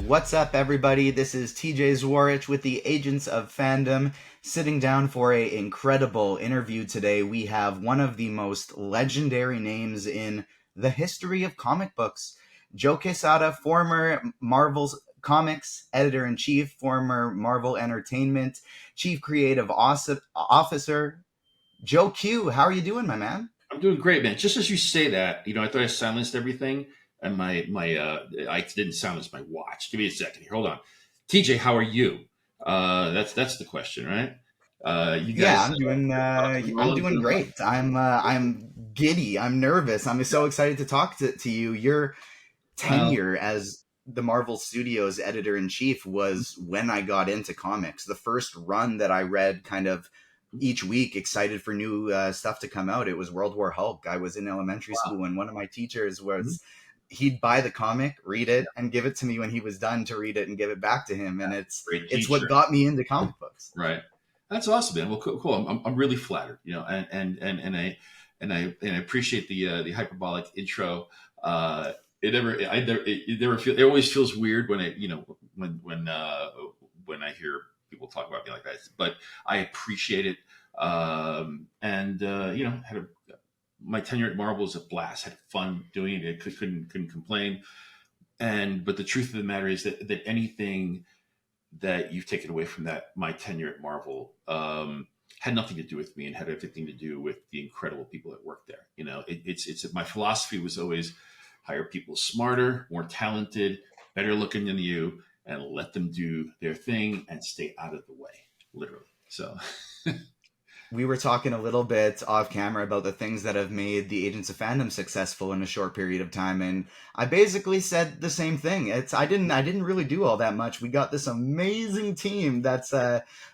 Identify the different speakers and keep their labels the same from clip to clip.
Speaker 1: What's up, everybody? This is TJ Zwarych with the Agents of Fandom, sitting down for an incredible interview today. We have one of the most legendary names in the history of comic books, Joe Quesada, former Marvel's Comics editor-in-chief, former Marvel Entertainment chief creative officer. Joe Q, how are you doing, my man?
Speaker 2: I'm doing great, man. Just as you say that, I thought I silenced everything, and I didn't silence my watch. Give me a second here. Hold on, TJ. How are you? That's the question, right? You
Speaker 1: Yeah,
Speaker 2: guys,
Speaker 1: I'm doing. I'm doing
Speaker 2: doing well.
Speaker 1: great. I'm giddy. I'm nervous. I'm so excited to talk to you. Your
Speaker 2: Well,
Speaker 1: tenure as the Marvel Studios editor in chief was when I got into comics. The first run that I read, kind of each week, excited for new stuff to come out. It was World War Hulk. I was in elementary
Speaker 2: wow.
Speaker 1: school, and one of my teachers
Speaker 2: Mhm.
Speaker 1: was. He'd buy the comic, read it, and give it to me when he was done to read it and give it back to him. And
Speaker 2: Great
Speaker 1: it's what
Speaker 2: teacher,
Speaker 1: got me into comic books.
Speaker 2: right? That's awesome, man. Well, cool. I'm really flattered, and I appreciate the hyperbolic intro. It always feels weird when when I hear people talk about me like that, but I appreciate it. And had my tenure at Marvel was a blast. Had fun doing it. Couldn't complain. But the truth of the matter is that anything that you've taken away from that my tenure at Marvel had nothing to do with me and had everything to do with the incredible people that work there. It's my philosophy was always hire people smarter, more talented, better looking than you, and let them do their thing and stay out of the way, literally. So
Speaker 1: We were talking a little bit off camera about the things that have made the Agents of Fandom successful in a short period of time, and I basically said the same thing. I didn't really do all that much. We got this amazing team that's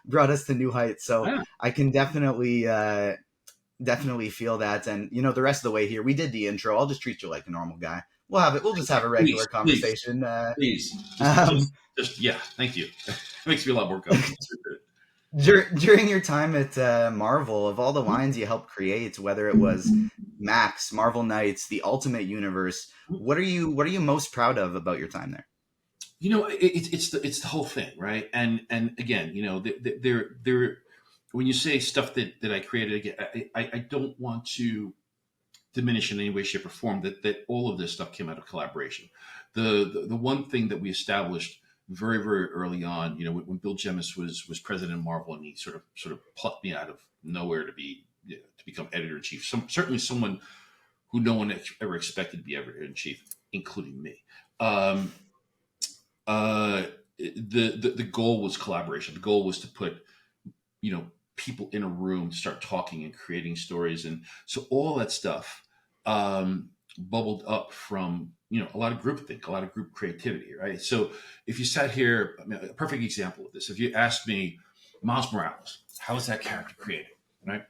Speaker 1: brought us to new heights. So
Speaker 2: yeah,
Speaker 1: I can definitely feel that. And the rest of the way here, we did the intro. I'll just treat you like a normal guy. We'll just have a regular
Speaker 2: please,
Speaker 1: conversation.
Speaker 2: please,
Speaker 1: Um,
Speaker 2: yeah. Thank you. Makes me a lot more comfortable.
Speaker 1: During your time at Marvel, of all the lines you helped create, whether it was Max, Marvel Knights, the Ultimate Universe, what are you most proud of about your time there?
Speaker 2: It's the whole thing, right? And again, there when you say stuff that I created, again, I don't want to diminish in any way, shape, or form that all of this stuff came out of collaboration. The one thing that we established very very early on, when Bill Jemas was president of Marvel, and he sort of plucked me out of nowhere to become editor in chief. Certainly someone who no one ever expected to be editor in chief, including me. Um, the goal was collaboration. The goal was to put people in a room to start talking and creating stories, and so all that stuff bubbled up from a lot of groupthink, a lot of group creativity, right? So if you sat here, I mean, a perfect example of this, if you asked me, Miles Morales, how is that character created, right?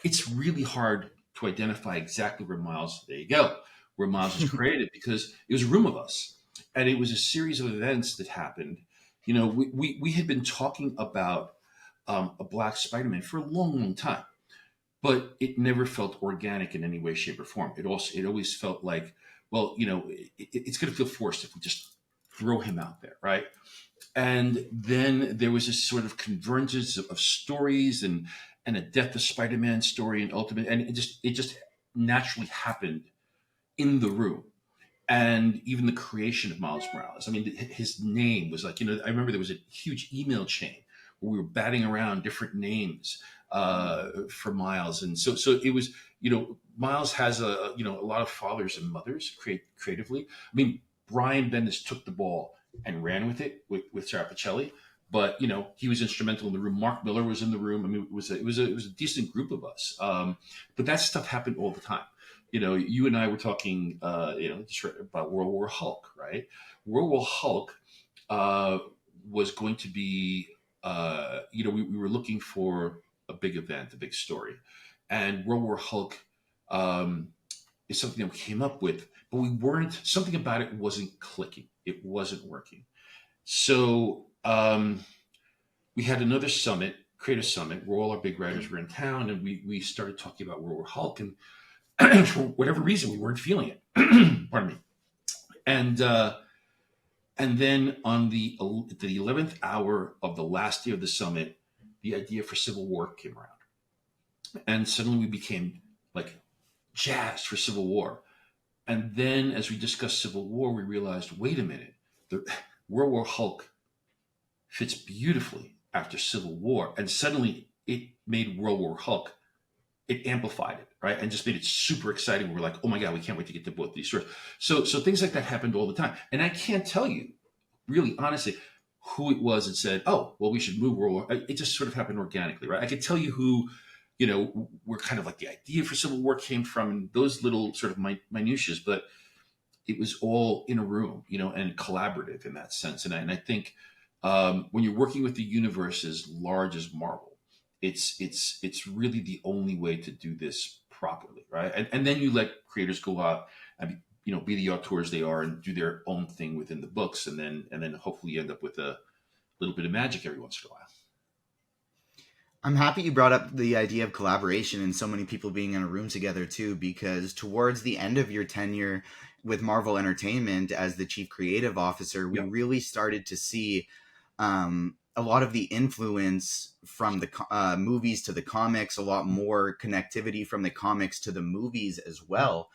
Speaker 2: It's really hard to identify exactly where Miles. There you go, where Miles was created, because it was a room of us, and it was a series of events that happened. We had been talking about a black Spider-Man for a long, long time, but it never felt organic in any way, shape, or form. It always felt like, well, it's going to feel forced if we just throw him out there, right? And then there was this sort of convergence of stories, and a Death of Spider-Man story and Ultimate, and it just naturally happened in the room. And even the creation of Miles Morales. I mean, his name was like, I remember there was a huge email chain where we were batting around different names for Miles, and so it was. Miles has a lot of fathers and mothers creatively. I mean, Brian Bendis took the ball and ran with it with Sarah Pacelli, but he was instrumental in the room. Mark Miller was in the room. I mean, it was a decent group of us. But that stuff happened all the time. You and I were talking, just about World War Hulk, right? World War Hulk was going to be, we were looking for a big event, a big story, and World War Hulk is something that we came up with, but we weren't. Something about it wasn't clicking. It wasn't working. So we had another summit, creative summit, where all our big writers were in town, and we started talking about World War Hulk, and for whatever reason, we weren't feeling it. Pardon me. And And then on the 11th hour of the last day of the summit, the idea for Civil War came around. And suddenly we became like jazzed for Civil War. And then as we discussed Civil War, we realized, wait a minute, the World War Hulk fits beautifully after Civil War. And suddenly it made World War Hulk, it amplified it, right? And just made it super exciting. We're like, oh my God, we can't wait to get to both these stories. So things like that happened all the time. And I can't tell you, really honestly, who it was that said, oh, well, we should move World War. It just sort of happened organically, right? I could tell you who, where kind of like the idea for Civil War came from and those little sort of minutiae, but it was all in a room, and collaborative in that sense. And I think when you're working with the universe as large as Marvel, it's really the only way to do this properly, right? And then you let creators go out and be the auteurs they are and do their own thing within the books, and then hopefully you end up with a little bit of magic every once in a while.
Speaker 1: I'm happy you brought up the idea of collaboration and so many people being in a room together too, because towards the end of your tenure with Marvel Entertainment as the chief creative officer, we
Speaker 2: Yep.
Speaker 1: really started to see a lot of the influence from the movies to the comics, a lot more connectivity from the comics to the movies as well.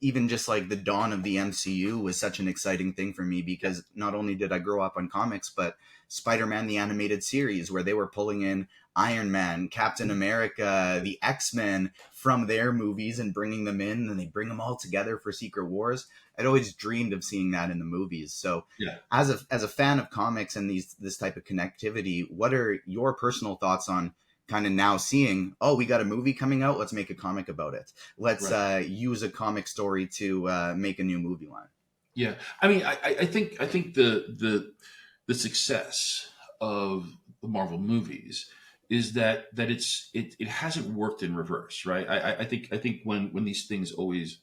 Speaker 1: Even just like the dawn of the MCU was such an exciting thing for me, because not only did I grow up on comics, but Spider-Man the animated series, where they were pulling in Iron Man, Captain America, the X-Men from their movies and bringing them in, and they bring them all together for Secret Wars. I'd always dreamed of seeing that in the movies. So
Speaker 2: Yeah.
Speaker 1: as a fan of comics and this type of connectivity, what are your personal thoughts on kind of now seeing, oh, we got a movie coming out, let's make a comic about it. Let's
Speaker 2: Right.
Speaker 1: use a comic story to make a new movie line.
Speaker 2: Yeah. I mean, I think the success of the Marvel movies is that it hasn't worked in reverse, right? I think when these things always,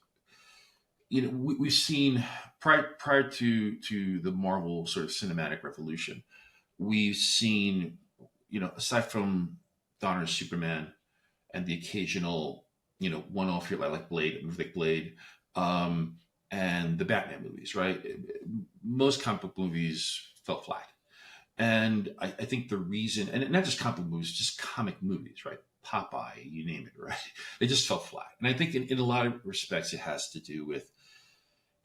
Speaker 2: we've seen prior to the Marvel sort of cinematic revolution, we've seen, aside from Donner's Superman and the occasional, one-off here like Blade, um, and the Batman movies, right? Most comic book movies fell flat. And I think the reason, and not just comic book movies, just comic movies, right? Popeye, you name it, right? They just fell flat. And I think in a lot of respects, it has to do with,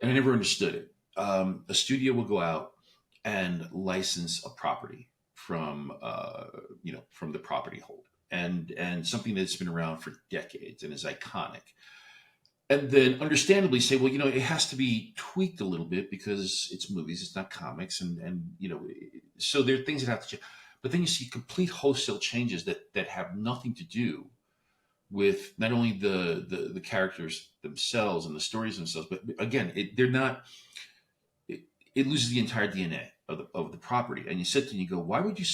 Speaker 2: and I never understood it. A studio will go out and license a property from the property holder, and something that's been around for decades and is iconic, and then understandably say, well, it has to be tweaked a little bit because it's movies, it's not comics, and so there are things that have to change. But then you see complete wholesale changes that have nothing to do with not only the characters themselves and the stories themselves, but again, they're not. It loses the entire DNA of the property. And you sit there and you go, why would you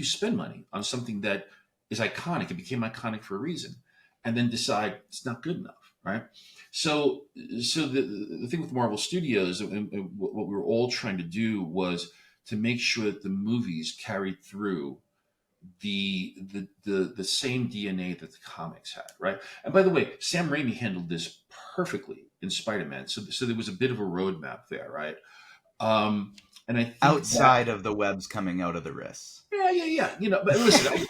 Speaker 2: spend money on something that is iconic? It became iconic for a reason, and then decide it's not good enough, right? So the thing with Marvel Studios, and what we were all trying to do was to make sure that the movies carried through the same DNA that the comics had, right? And by the way, Sam Raimi handled this perfectly in Spider-Man. So there was a bit of a roadmap there, right? Um, and I think that,
Speaker 1: Outside of the webs coming out of the wrists.
Speaker 2: yeah. But listen,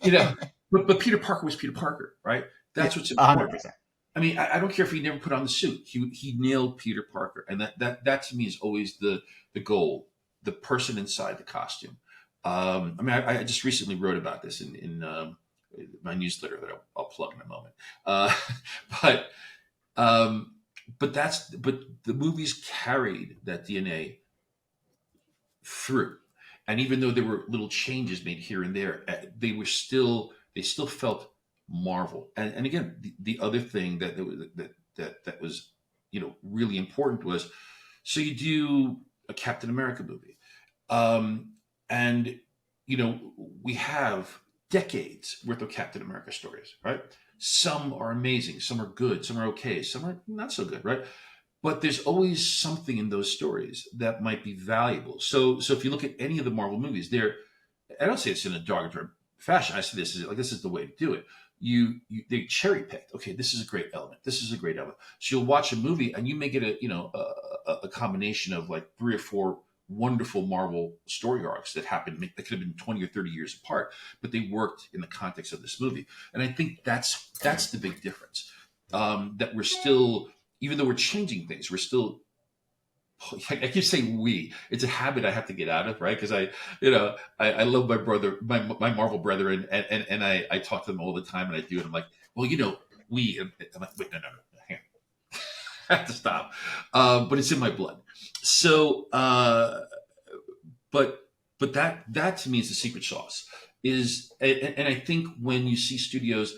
Speaker 2: you know, but Peter Parker was Peter Parker, right?
Speaker 1: Yeah,
Speaker 2: That's what's important.
Speaker 1: 100%.
Speaker 2: I mean, I don't care if he never put on the suit. He nailed Peter Parker, and that to me is always the goal. The person inside the costume. I mean, I just recently wrote about this in my newsletter that I'll plug in a moment. But um, but the movies carried that DNA through. And even though there were little changes made here and there, they still felt Marvel. And again, the other thing that was really important was, so you do a Captain America movie, and we have decades worth of Captain America stories, right? Some are amazing, some are good, some are okay, some are not so good, right? But there's always something in those stories that might be valuable. So if you look at any of the Marvel movies, I don't say it's in a derogatory fashion. I say this is the way to do it. They cherry picked. Okay, this is a great element. This is a great element. So you'll watch a movie and you may get a combination of like 3 or 4 wonderful Marvel story arcs that happened that could have been 20 or 30 years apart, but they worked in the context of this movie. And I think that's the big difference. That we're still, even though we're changing things, we're still, I keep saying we. It's a habit I have to get out of, right? Because I love my brother, my Marvel brethren, and I talk to them all the time, and I do, and I'm like, well, we. And I'm like, wait, no, hang on, I have to stop. But it's in my blood. So, but that to me is the secret sauce. And I think when you see studios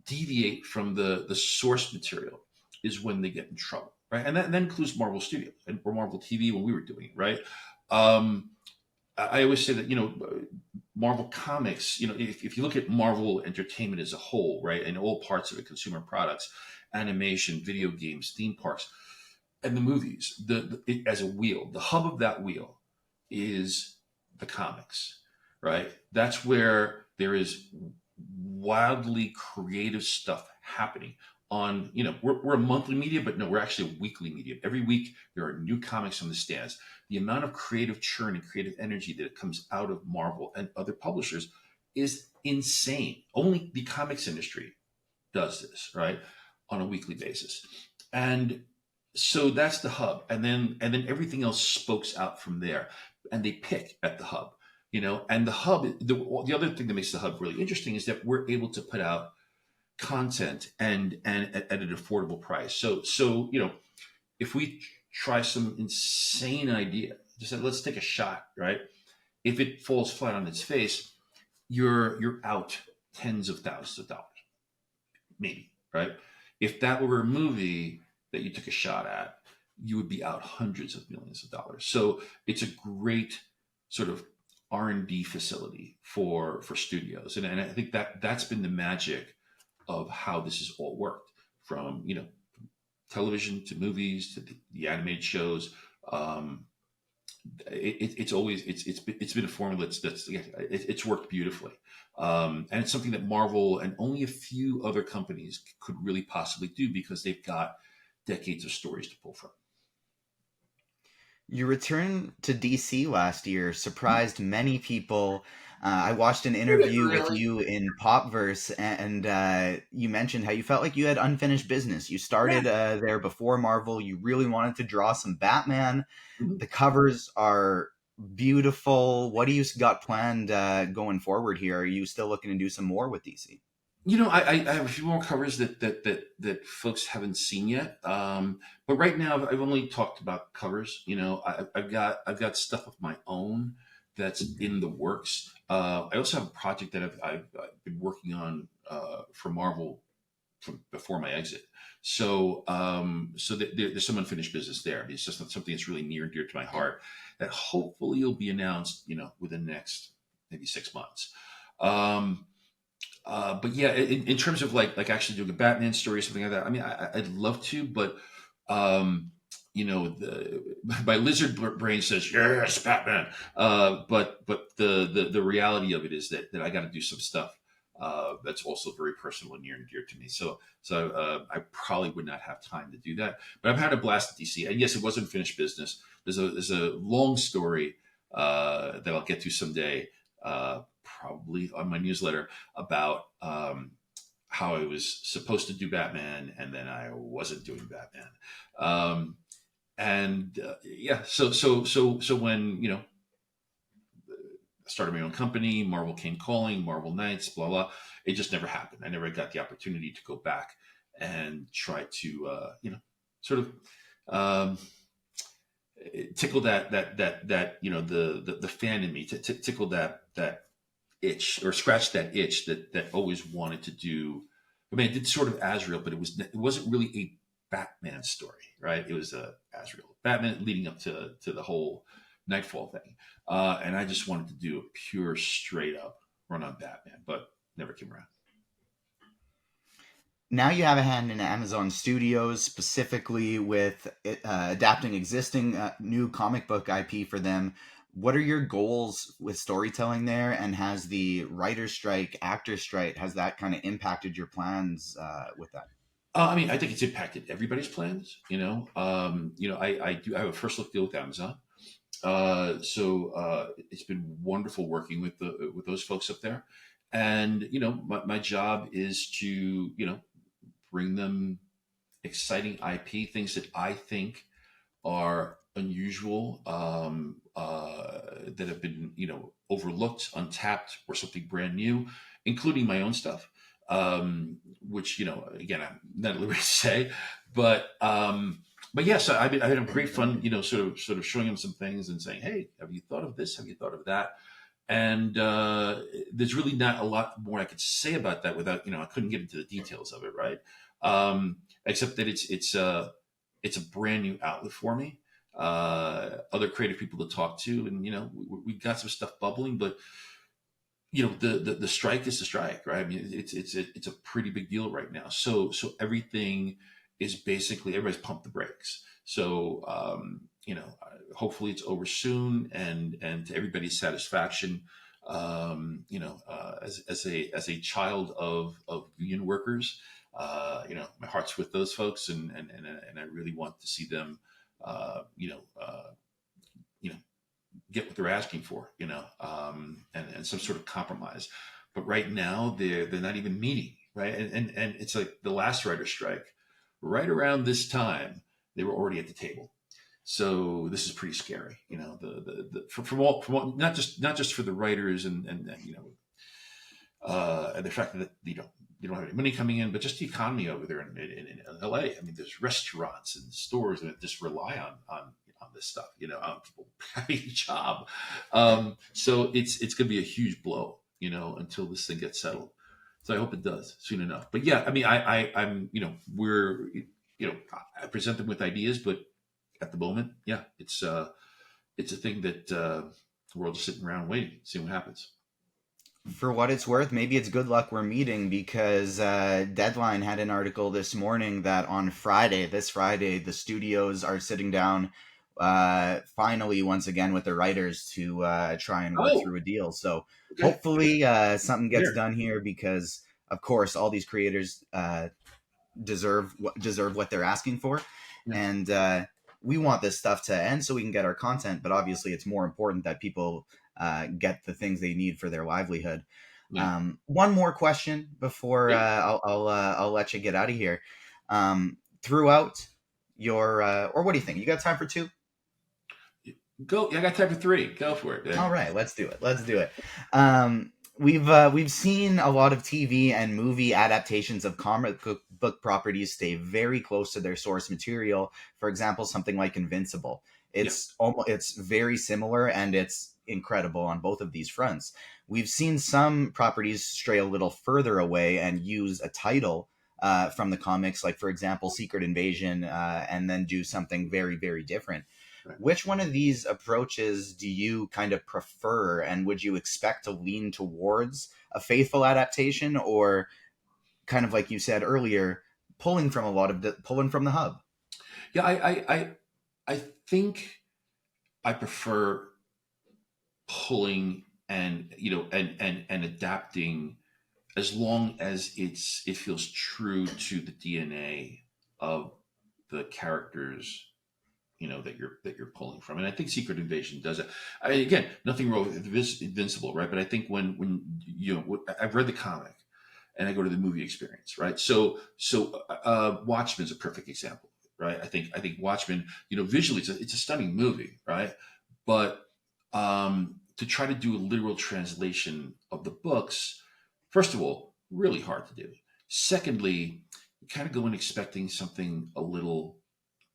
Speaker 2: deviate from the source material is when they get in trouble, right? And that includes Marvel Studios or Marvel TV when we were doing it, right? I always say that Marvel Comics, if you look at Marvel Entertainment as a whole, right, and all parts of it, consumer products, animation, video games, theme parks, and the movies, as a wheel, the hub of that wheel is the comics, right? That's where there is wildly creative stuff happening on, we're a monthly media, but no, we're actually a weekly medium. Every week there are new comics on the stands. The amount of creative churn and creative energy that comes out of Marvel and other publishers is insane. Only the comics industry does this, right, on a weekly basis. And so that's the hub. And then everything else spokes out from there, and they pick at the hub. And the hub, the other thing that makes the hub really interesting is that we're able to put out content and at an affordable price. So if we try some insane idea, just say, let's take a shot, right? If it falls flat on its face, you're out tens of thousands of dollars, maybe, right? If that were a movie that you took a shot at, you would be out hundreds of millions of dollars. So it's a great sort of R&D facility for studios, and I think that's been the magic of how this has all worked, from television to movies to the animated shows. It's been a formula it's worked beautifully, and it's something that Marvel and only a few other companies could really possibly do because they've got decades of stories to pull from.
Speaker 1: Your return to DC last year surprised many people. I watched an interview with
Speaker 3: Really?
Speaker 1: you in Popverse, and you mentioned how you felt like you had unfinished business. You started there before Marvel. You really wanted to draw some Batman.
Speaker 2: Mhm.
Speaker 1: The covers are beautiful. What do you got planned going forward here? Are you still looking to do some more with DC?
Speaker 2: I have a few more covers that folks haven't seen yet. But right now, I've only talked about covers. I've got stuff of my own that's in the works. I also have a project that I've been working on for Marvel from before my exit. So there's some unfinished business there. It's just something that's really near and dear to my heart that hopefully will be announced, within the next maybe 6 months. But yeah, in terms of like actually doing a Batman story or something like that, I mean, I'd love to, but my lizard brain says yes, Batman. But the reality of it is that I got to do some stuff that's also very personal and near and dear to me. So I probably would not have time to do that. But I've had a blast at DC, and yes, it wasn't finished business. There's a long story that I'll get to someday. Probably on my newsletter about how I was supposed to do Batman and then I wasn't doing Batman. Yeah, so when I started my own company, Marvel came calling, Marvel Knights, blah blah. It just never happened. I never got the opportunity to go back and try to sort of tickle the fan in me, to tickle that itch, or scratch that itch that always wanted to do. I mean, I did sort of Azrael, but it wasn't really a Batman story, right? It was a Azrael Batman leading up to the whole Nightfall thing, and I just wanted to do a pure, straight up run on Batman, but never came around.
Speaker 1: Now you have a hand in Amazon Studios, specifically with adapting existing new comic book IP for them. What are your goals with storytelling there? And has the writer strike, actor strike, has that kind of impacted your plans with that?
Speaker 2: I mean, I think it's impacted everybody's plans. I have a first look deal with Amazon. So it's been wonderful working with those folks up there. And, my job is to, bring them exciting IP, things that I think are unusual, that have been, overlooked, untapped, or something brand new, including my own stuff. Which, again, I'm not at liberty to say, but, but yes, I had a great fun, sort of showing him some things and saying, "Hey, have you thought of this? Have you thought of that?" And there's really not a lot more I could say about that without, I couldn't get into the details of it, right? Except that it's a brand new outlet for me. Other creative people to talk to, and we've got some stuff bubbling, but the strike is the strike, right? I mean, it's a pretty big deal right now. So everything is basically, everybody's pumped the brakes. So hopefully it's over soon, and to everybody's satisfaction. As a child of union workers, my heart's with those folks, and I really want to see them, uh, you know, uh, you know, get what they're asking for, and some sort of compromise. But right now, they're not even meeting, right? And it's like the last writer strike, right around this time, they were already at the table. So this is pretty scary, from all, not just for the writers, and the fact that you don't have any money coming in, but just the economy over there in LA. I mean, there's restaurants and stores that just rely on this stuff, on people having a job. So it's going to be a huge blow, until this thing gets settled. So I hope it does soon enough. But yeah, I mean, I'm, we're, I present them with ideas, but at the moment, yeah, it's a thing that we're all just sitting around waiting, seeing what happens.
Speaker 1: For what it's worth, maybe it's good luck we're meeting, because Deadline had an article this morning that on this Friday, the studios are sitting down finally once again with the writers to try and work
Speaker 2: Oh,
Speaker 1: through a deal. So
Speaker 2: okay.
Speaker 1: hopefully something gets
Speaker 2: Here.
Speaker 1: done here, because of course all these creators deserve what they're asking for,
Speaker 2: Yeah.
Speaker 1: and we want this stuff to end so we can get our content. But obviously, it's more important that people get the things they need for their livelihood.
Speaker 2: Yeah.
Speaker 1: One more question before
Speaker 2: Yeah.
Speaker 1: I'll let you get out of here. Throughout your or what do you think? You got time for two?
Speaker 2: Go. Yeah, I got time for three. Go for it,
Speaker 1: All
Speaker 2: man.
Speaker 1: right, let's do it. Let's do it. We've seen a lot of TV and movie adaptations of book properties stay very close to their source material. For example, something like Invincible.
Speaker 2: Yeah.
Speaker 1: It's very similar, and it's incredible on both of these fronts. We've seen some properties stray a little further away and use a title from the comics, like for example, Secret Invasion, and then do something very, very different.
Speaker 2: Right.
Speaker 1: Which one of these approaches do you kind of prefer, and would you expect to lean towards a faithful adaptation, or kind of like you said earlier, pulling from the hub?
Speaker 2: Yeah. I think I prefer pulling and and adapting, as long as it feels true to the DNA of the characters, that you're pulling from. And I think Secret Invasion does it. Again, nothing wrong with Invincible, right? But I think when I've read the comic and I go to the movie experience, right? So Watchmen's a perfect example, right? I think Watchmen, visually it's a stunning movie, right? But to try to do a literal translation of the books, first of all, really hard to do. Secondly, you kind of go in expecting something a little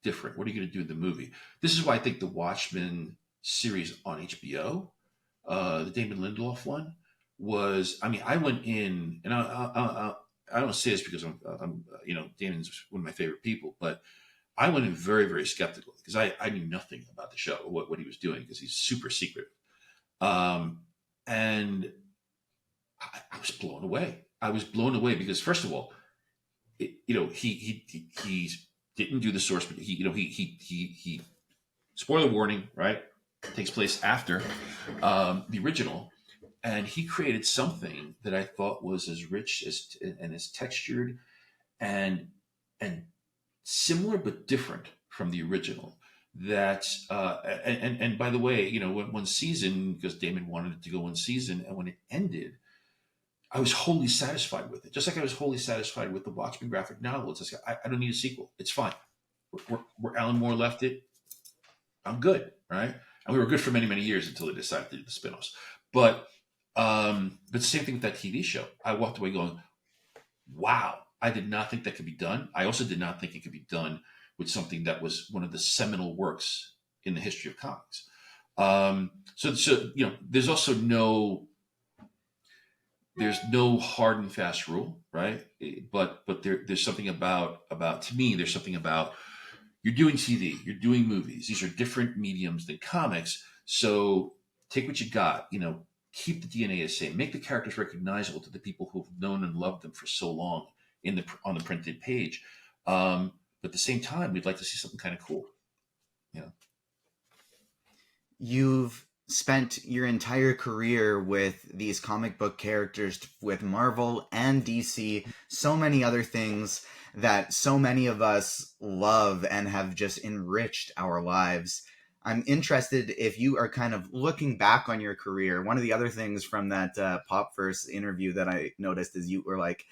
Speaker 2: different. What are you going to do in the movie? This is why I think the Watchmen series on HBO, the Damon Lindelof one, was. I mean, I went in, and I don't say this because I'm Damon's one of my favorite people, but I went in very, very skeptical because I knew nothing about the show, what he was doing, because he's super secret. Um, and I was blown away. I was blown away because, first of all, he didn't do the source, but he spoiler warning, right? Takes place after the original, and he created something that I thought was as rich and as textured and and similar but different from the original. That and by the way, one season, because Damon wanted it to go one season, and when it ended, I was wholly satisfied with it. Just like I was wholly satisfied with the Watchmen graphic novel. It's just, I don't need a sequel. It's fine. Where Alan Moore left it, I'm good, right? And we were good for many, many years until they decided to do the spinoffs. But the same thing with that TV show. I walked away going, wow, I did not think that could be done. I also did not think it could be done with something that was one of the seminal works in the history of comics. So there's also there's no hard and fast rule, right? But there's something about to me, there's something about, you're doing TV, you're doing movies. These are different mediums than comics. So take what you got, keep the DNA the same, make the characters recognizable to the people who've known and loved them for so long on the printed page. But at the same time, we'd like to see something kind of cool.
Speaker 1: You've spent your entire career with these comic book characters, with Marvel and DC, so many other things that so many of us love and have just enriched our lives. I'm interested if you are kind of looking back on your career. One of the other things from that Popverse interview that I noticed is you were like,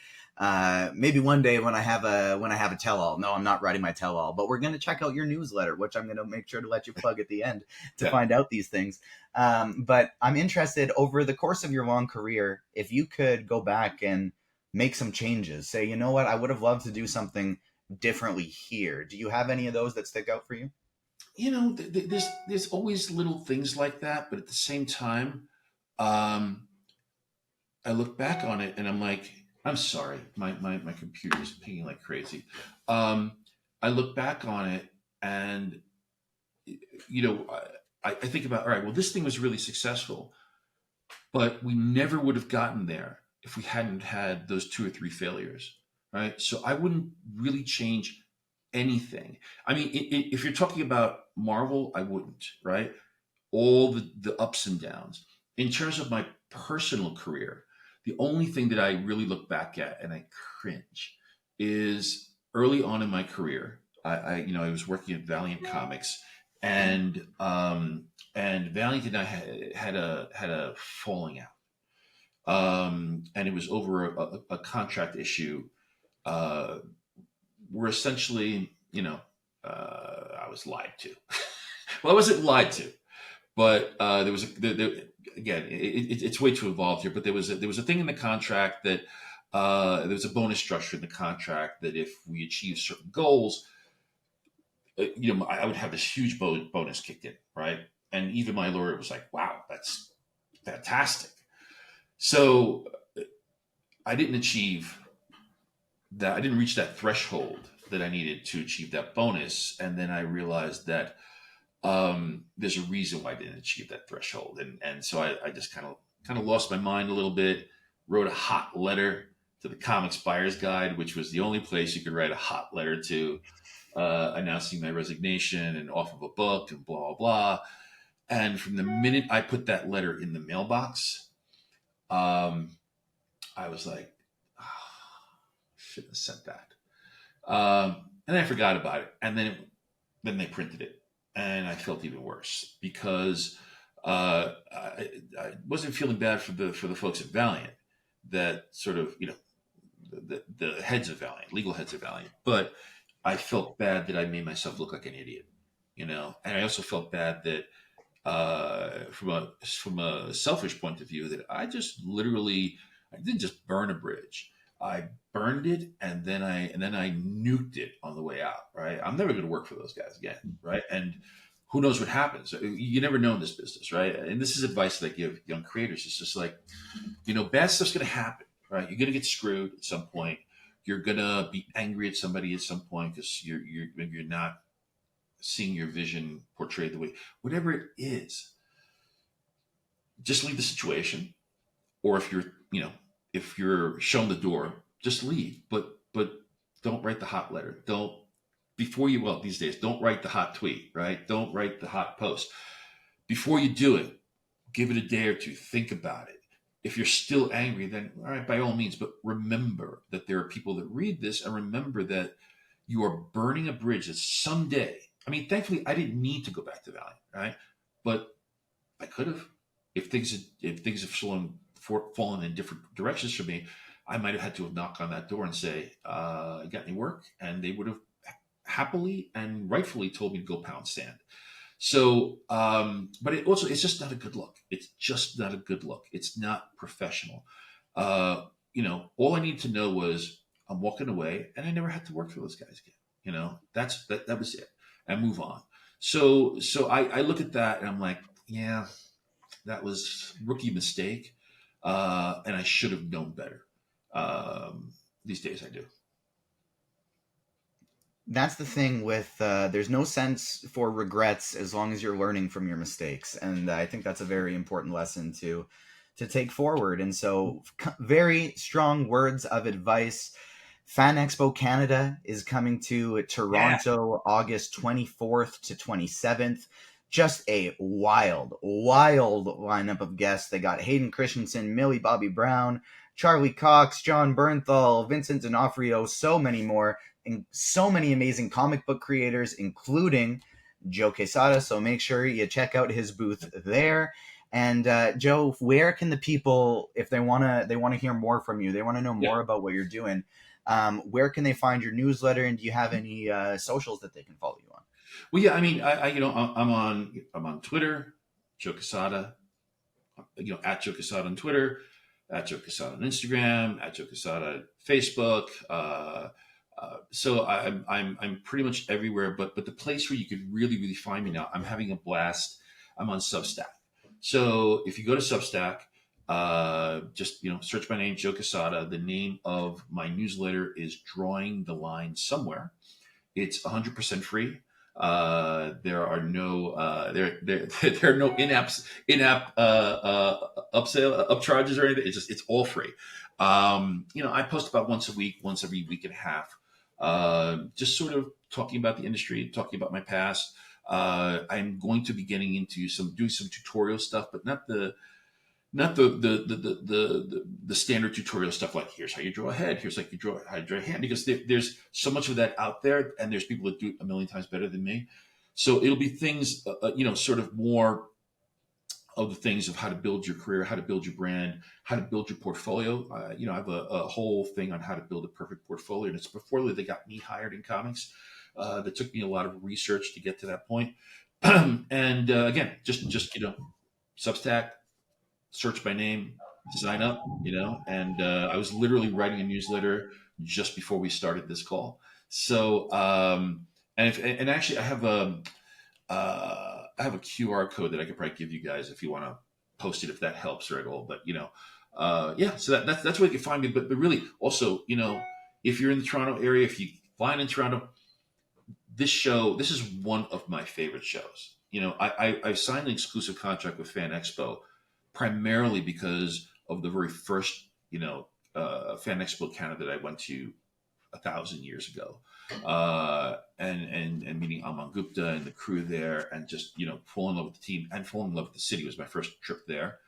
Speaker 1: maybe one day when I have a tell-all. No, I'm not writing my tell-all, but we're going to check out your newsletter, which I'm going to make sure to let you plug at the end to find out these things. But I'm interested, over the course of your long career, if you could go back and make some changes, say, you know what, I would have loved to do something differently here. Do you have any of those that stick out for you?
Speaker 2: There's always little things like that, but at the same time, I look back on it and I'm like, I'm sorry, my computer is pinging like crazy. I look back on it and, I think about, all right, well, this thing was really successful, but we never would have gotten there if we hadn't had those 2 or 3 failures, right? So I wouldn't really change anything. I mean, if you're talking about Marvel, I wouldn't, right? All the ups and downs. In terms of my personal career, the only thing that I really look back at and I cringe is early on in my career. I was working at Valiant Comics, and Valiant and I had a falling out, and it was over a contract issue. Where essentially, I was lied to. Well, I wasn't lied to, but there was again, it's way too involved here. But there was a thing in the contract that there was a bonus structure in the contract that if we achieve certain goals, I would have this huge bonus kicked in, right? And even my lawyer was like, "Wow, that's fantastic." So I didn't achieve that. I didn't reach that threshold that I needed to achieve that bonus, and then I realized that there's a reason why I didn't achieve that threshold, and so I just kind of lost my mind a little bit. Wrote a hot letter to the Comics Buyer's Guide, which was the only place you could write a hot letter to, announcing my resignation and off of a book and blah blah blah. And from the minute I put that letter in the mailbox, I was like, oh, shouldn't have sent that. And I forgot about it. And then they printed it, and I felt even worse because I wasn't feeling bad for the folks at Valiant, that sort of the heads of Valiant, legal heads of Valiant, but I felt bad that I made myself look like an idiot, and I also felt bad that from a selfish point of view, that I didn't just burn a bridge. I burned it, and then I nuked it on the way out. Right, I'm never going to work for those guys again. Right, and who knows what happens? You never know in this business, right? And this is advice that I give young creators. It's just like, bad stuff's going to happen. Right, you're going to get screwed at some point. You're going to be angry at somebody at some point because you're not seeing your vision portrayed the way, whatever it is. Just leave the situation, or if you're shown the door, just leave. But don't write the hot letter. These days, don't write the hot tweet, right? Don't write the hot post. Before you do it, give it a day or two. Think about it. If you're still angry, then all right, by all means. But remember that there are people that read this, and remember that you are burning a bridge that someday, I mean, thankfully, I didn't need to go back to Valley, right? But I could have. If things have fallen in different directions for me, I might have had to have knocked on that door and say, "You got any work?" And they would have happily and rightfully told me to go pound sand. So, but it's just not a good look. It's just not a good look. It's not professional. All I needed to know was I'm walking away, and I never had to work for those guys again. That was it, and move on. So I look at that and I'm like, yeah, that was rookie mistake, and I should have known better. These days, I do.
Speaker 1: That's the thing with there's no sense for regrets as long as you're learning from your mistakes, and I think that's a very important lesson to take forward. And so, very strong words of advice. FanExpo Canada is coming to
Speaker 2: Yeah,
Speaker 1: Toronto August 24th to 27th. Just a wild, wild lineup of guests. They got Hayden Christensen, Millie Bobby Brown, Charlie Cox, John Bernthal, Vincent D'Onofrio, so many more, and so many amazing comic book creators, including Joe Quesada. So make sure you check out his booth there. And Joe, where can the people, if they wanna hear more from you, they want to know
Speaker 2: yeah.
Speaker 1: more about what you're doing, where can they find your newsletter, and do you have any socials that they can follow you on?
Speaker 2: Well, yeah. I mean, I'm on Twitter, Joe Quesada. At Joe Quesada on Twitter, at Joe Quesada on Instagram, at Joe Quesada Facebook. So I'm pretty much everywhere. But the place where you could really find me now, I'm having a blast. I'm on Substack. So if you go to Substack, just search my name, Joe Quesada. The name of my newsletter is Drawing the Line Somewhere. It's 100% free. There are no there are no in-app upsale upcharges or anything. It's all free. I post about once a week, once every week and a half, just sort of talking about the industry, talking about my past. I'm going to be getting into doing some tutorial stuff, but not the standard tutorial stuff like here's how you draw a head, here's like how you draw a hand, because there's so much of that out there, and there's people that do it a million times better than me. So it'll be things, sort of more of the things of how to build your career, how to build your brand, how to build your portfolio. I have a whole thing on how to build a perfect portfolio, and it's a portfolio that got me hired in comics. That took me a lot of research to get to that point. And again, just Substack, search by name, sign up, and I was literally writing a newsletter just before we started this call. So, and actually, I have a QR code that I could probably give you guys if you want to post it, if that helps or at all. But yeah. So that's where you can find me. But really, also, if you're in the Toronto area, if you fly in Toronto, this is one of my favorite shows. I signed an exclusive contract with FanExpo primarily because of the very first, FanExpo Canada that I went to 1,000 years ago, and meeting Aman Gupta and the crew there, and just fall in love with the team and fall in love with the city. It was my first trip there,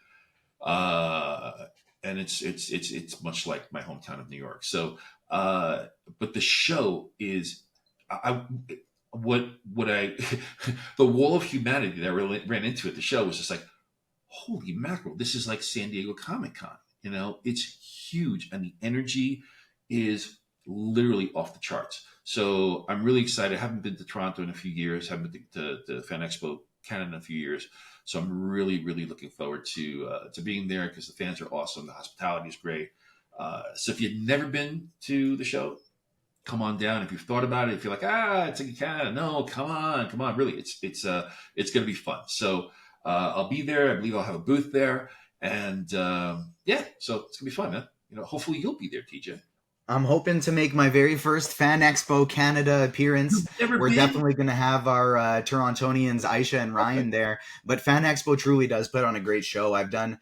Speaker 2: and it's much like my hometown of New York. So, but the show is, I what I the wall of humanity that I really ran into at the show was just like, holy mackerel, this is like San Diego Comic Con. It's huge, and the energy is literally off the charts. So I'm really excited. I haven't been to Toronto in a few years, haven't been to FanExpo Canada in a few years. So I'm really, really looking forward to being there, because the fans are awesome. The hospitality is great. So if you've never been to the show, come on down. If you've thought about it, if you're like, it's in Canada, no, come on. Really, it's going to be fun. So I'll be there. I believe I'll have a booth there, and yeah, so it's gonna be fun, man. Hopefully you'll be there, TJ.
Speaker 1: I'm hoping to make my very first FanExpo Canada appearance.
Speaker 2: Never
Speaker 1: We're
Speaker 2: been?
Speaker 1: definitely going to have our Torontonians, Aisha and
Speaker 2: Okay.
Speaker 1: Ryan, there. But FanExpo truly does put on a great show. I've done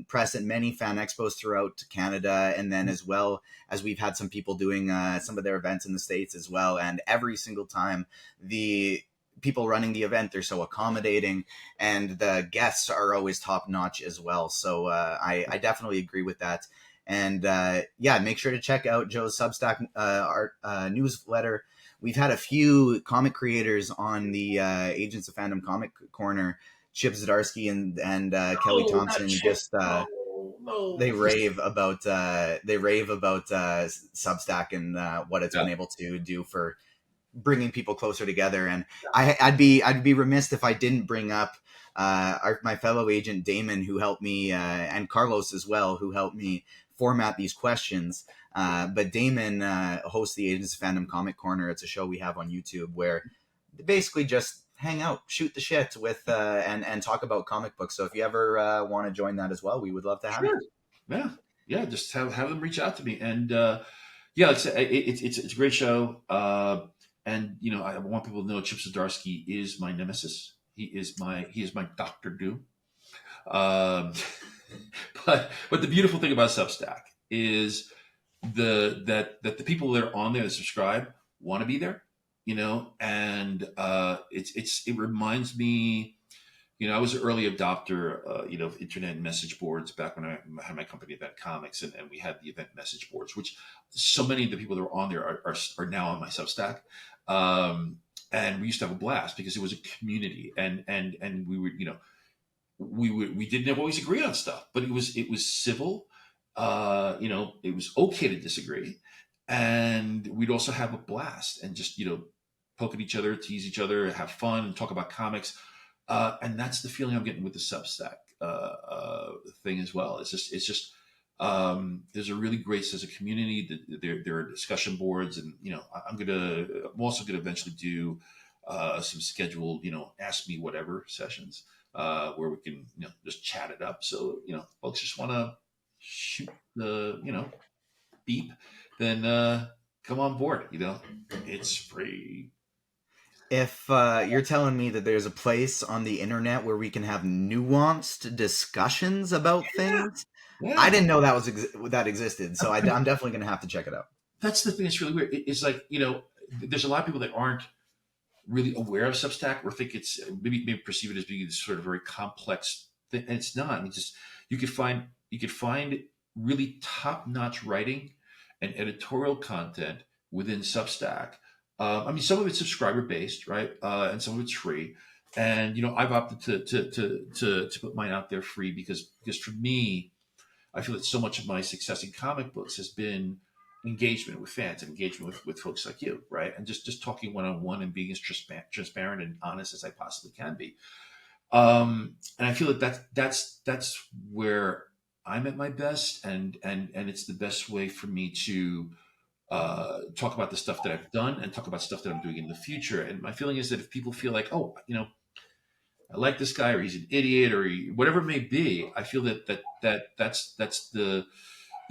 Speaker 1: press at many Fan Expos throughout Canada, and then as well as we've had some people doing some of their events in the States as well. And every single time, the people running the event, they're so accommodating, and the guests are always top notch as well. So I definitely agree with that. And yeah, make sure to check out Joe's Substack art newsletter. We've had a few comic creators on the Agents of Fandom Comic Corner. Chip Zdarsky and Kelly
Speaker 2: Oh, not
Speaker 1: Thompson
Speaker 2: Chip.
Speaker 1: just
Speaker 2: No.
Speaker 1: they rave about Substack and what it's
Speaker 2: Yeah.
Speaker 1: been able to do for bringing people closer together. And I'd be remiss if I didn't bring up my fellow agent Damon, who helped me, and Carlos as well, who helped me format these questions. But Damon hosts the Agents of Fandom Comic Corner. It's a show we have on YouTube where they basically just hang out, shoot the shit with, and talk about comic books. So if you ever want to join that as well, we would love to have you.
Speaker 2: Sure. Yeah. Yeah. Just have them reach out to me. And yeah, like I said, it's a great show. And I want people to know Chip Zdarsky is my nemesis. He is my Doctor Doom. Um, but the beautiful thing about Substack is that the people that are on there that subscribe want to be there, and it reminds me. I was an early adopter, of internet message boards back when I had my company, Event Comics, and we had the event message boards, which so many of the people that were on there are now on my Substack. And we used to have a blast because it was a community, and we would, we didn't always agree on stuff, but it was civil. It was okay to disagree, and we'd also have a blast and just poke at each other, tease each other, have fun, and talk about comics. And that's the feeling I'm getting with the Substack thing as well. It's just there's a really great sense of community. There are discussion boards, and I'm also gonna eventually do some scheduled ask me whatever sessions where we can just chat it up. So folks just want to shoot the beep, then come on board. It's free.
Speaker 1: If you're telling me that there's a place on the internet where we can have nuanced discussions about things, I
Speaker 2: Yeah.
Speaker 1: didn't know that existed. So I'm definitely going to have to check it out.
Speaker 2: That's the thing that's really weird. It's like, there's a lot of people that aren't really aware of Substack or think it's maybe perceive it as being this sort of very complex thing. And it's not. I mean, just you could find really top-notch writing and editorial content within Substack. I mean, some of it's subscriber based, right? And some of it's free. And I've opted to put mine out there free because for me, I feel that so much of my success in comic books has been engagement with fans and engagement with folks like you, right? And just talking one on one and being as transparent and honest as I possibly can be. And I feel that that's where I'm at my best, and it's the best way for me to talk about the stuff that I've done and talk about stuff that I'm doing in the future. And my feeling is that if people feel like, oh, I like this guy, or he's an idiot, or whatever it may be, I feel that's the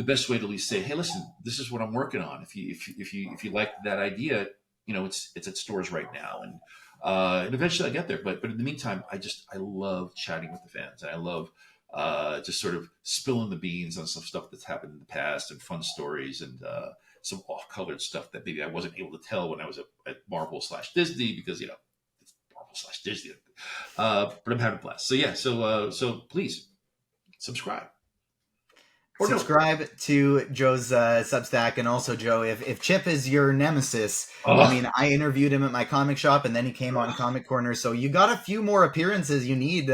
Speaker 2: best way to at least say, hey, listen, this is what I'm working on. If you like that idea, it's at stores right now, and eventually I get there. But in the meantime, I love chatting with the fans, and I love just sort of spilling the beans on some stuff that's happened in the past and fun stories and some off-colored stuff that maybe I wasn't able to tell when I was at Marvel/Disney because it's Marvel/Disney. But I'm having a blast. So yeah, so please subscribe. Or no.
Speaker 1: Subscribe to Joe's Substack, and also Joe, if Chip is your nemesis,
Speaker 2: Oh,
Speaker 1: I mean, I interviewed him at my comic shop, and then he came on Comic Corner, so you got a few more appearances you need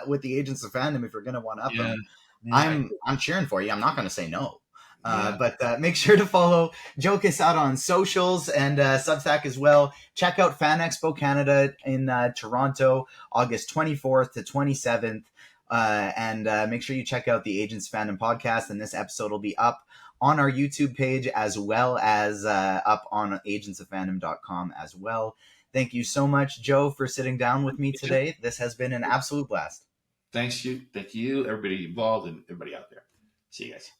Speaker 1: with the Agents of Fandom if you're going to one up
Speaker 2: yeah,
Speaker 1: him.
Speaker 2: man,
Speaker 1: I'm cheering for you. I'm not going to say no.
Speaker 2: yeah.
Speaker 1: But make sure to follow Joe Quesada on socials and Substack as well. Check out FanExpo Canada in Toronto, August 24th to 27th. And make sure you check out the Agents Fandom podcast. And this episode will be up on our YouTube page as well as up on agentsoffandom.com as well. Thank you so much, Joe, for sitting down with me today. This has been an absolute blast.
Speaker 2: Thank you, everybody involved and everybody out there. See you guys.